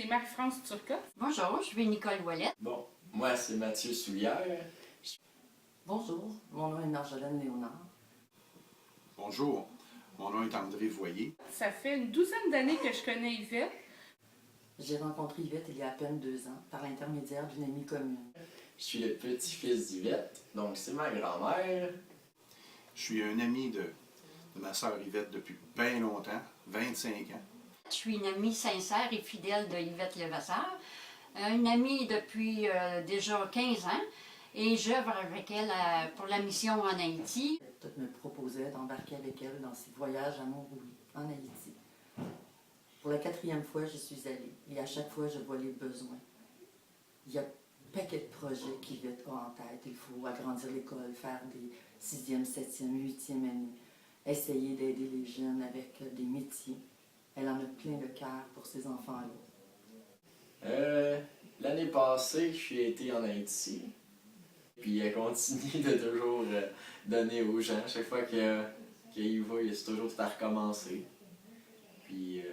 Marie-France Turcotte. Bonjour, je suis Nicole Ouellette. Bon, moi c'est Mathieu Soulière. Bonjour, mon nom est Marjolaine Léonard. Bonjour, mon nom est André Voyer. Ça fait une douzaine d'années que je connais Yvette. J'ai rencontré Yvette il y a à peine 2 ans par l'intermédiaire d'une amie commune. Je suis le petit-fils d'Yvette, donc c'est ma grand-mère. Je suis un ami de ma sœur Yvette depuis bien longtemps, 25 ans. Je suis une amie sincère et fidèle de Yvette Levasseur, une amie depuis déjà 15 ans, et j'œuvre avec elle pour la mission en Haïti. Elle me proposait d'embarquer avec elle dans ses voyages à Mont-Roulis, en Haïti. Pour la 4e fois, j'y suis allée, et à chaque fois, je vois les besoins. Il y a un paquet de projets qu'Yvette a en tête. Il faut agrandir l'école, faire des 6e, 7e, 8e années, essayer d'aider les jeunes avec des métiers. Elle en a plein le cœur pour ces enfants-là. L'année passée, je suis été en Haïti. Puis elle continue de toujours donner aux gens. Chaque fois qu'il y va, c'est toujours tout à recommencer. Puis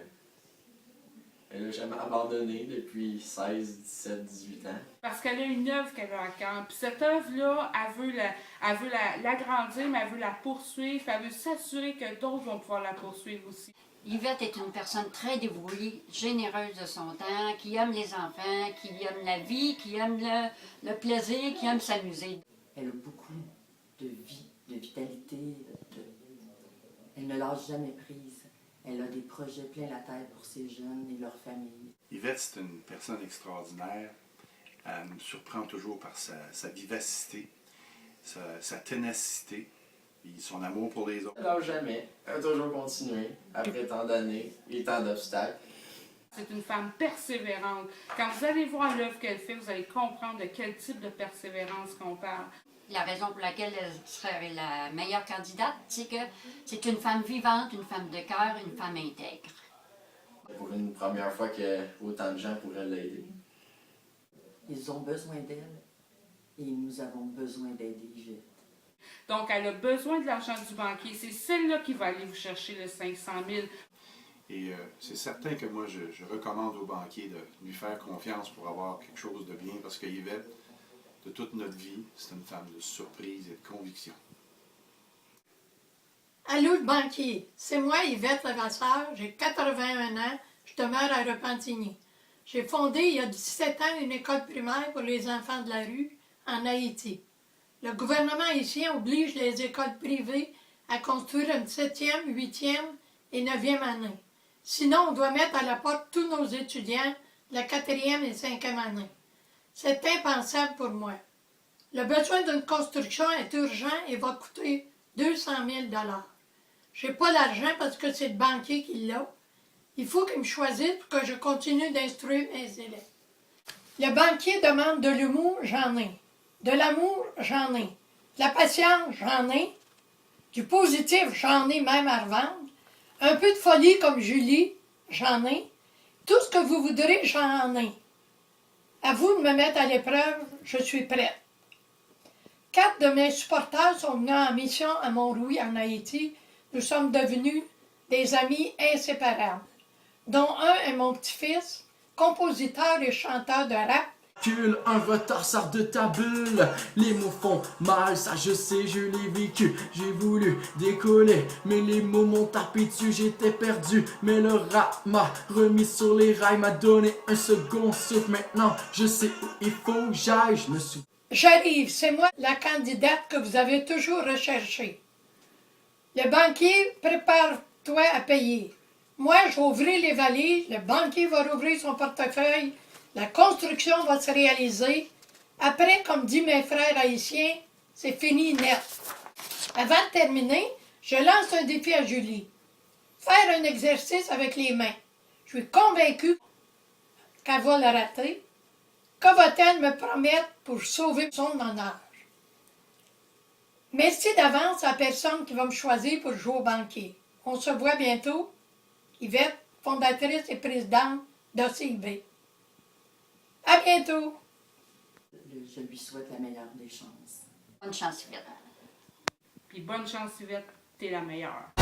elle n'a jamais abandonné depuis 16, 17, 18 ans. Parce qu'elle a une œuvre qu'elle a à cœur. Puis cette œuvre-là, elle veut l'agrandir, mais elle veut la poursuivre. Elle veut s'assurer que d'autres vont pouvoir la poursuivre aussi. Yvette est une personne très dévouée, généreuse de son temps, qui aime les enfants, qui aime la vie, qui aime le plaisir, qui aime s'amuser. Elle a beaucoup de vie, de vitalité. Elle ne lâche jamais prise. Elle a des projets plein la tête pour ses jeunes et leurs familles. Yvette, c'est une personne extraordinaire. Elle me surprend toujours par sa vivacité, sa ténacité et son amour pour les autres. Elle lâche jamais. Elle a toujours continué, après tant d'années et tant d'obstacles. C'est une femme persévérante. Quand vous allez voir l'œuvre qu'elle fait, vous allez comprendre de quel type de persévérance qu'on parle. La raison pour laquelle elle serait la meilleure candidate, c'est que c'est une femme vivante, une femme de cœur, une femme intègre. Pour une première fois que autant de gens pourraient l'aider. Ils ont besoin d'elle et nous avons besoin d'aider Yvette. Donc, elle a besoin de l'argent du banquier. C'est celle-là qui va aller vous chercher le 500 000. Et c'est certain que moi, je recommande au banquier de lui faire confiance pour avoir quelque chose de bien, parce que Yvette, de toute notre vie, c'est une femme de surprise et de conviction. Allô, le banquier. C'est moi, Yvette Levasseur. J'ai 81 ans. Je demeure à Repentigny. J'ai fondé il y a 17 ans une école primaire pour les enfants de la rue en Haïti. Le gouvernement haïtien oblige les écoles privées à construire une 7e, 8e et 9e année. Sinon, on doit mettre à la porte tous nos étudiants de la 4e et 5e année. C'est impensable pour moi. Le besoin d'une construction est urgent et va coûter 200 000 $. Je n'ai pas l'argent parce que c'est le banquier qui l'a. Il faut qu'il me choisisse pour que je continue d'instruire mes élèves. Le banquier demande de l'humour, j'en ai. De l'amour, j'en ai. De la patience, j'en ai. Du positif, j'en ai même à revendre. Un peu de folie comme Julie, j'en ai. Tout ce que vous voudrez, j'en ai. À vous de me mettre à l'épreuve, je suis prête. 4 de mes supporters sont venus en mission à Mont-Roulis, en Haïti. Nous sommes devenus des amis inséparables, dont un est mon petit-fils, compositeur et chanteur de rap. Un retard sort de ta bulle. Les mots font mal, ça je sais, je l'ai vécu. J'ai voulu décoller, mais les mots m'ont tapé dessus. J'étais perdu, mais le rap m'a remis sur les rails, m'a donné un second souffle. Maintenant, je sais où il faut que j'aille. Je me suis... J'arrive, c'est moi la candidate que vous avez toujours recherchée. Le banquier, prépare-toi à payer. Moi, je vais ouvrir les valises, le banquier va rouvrir son portefeuille, la construction va se réaliser. Après, comme disent mes frères haïtiens, c'est fini net. Avant de terminer, je lance un défi à Julie. Faire un exercice avec les mains. Je suis convaincue qu'elle va le rater. Que va-t-elle me promettre pour sauver son honneur? Merci d'avance à la personne qui va me choisir pour jouer au banquier. On se voit bientôt. Yvette, fondatrice et présidente d'OCIB. À bientôt! Je lui souhaite la meilleure des chances. Bonne chance, Yvette. Puis bonne chance, Yvette. T'es la meilleure.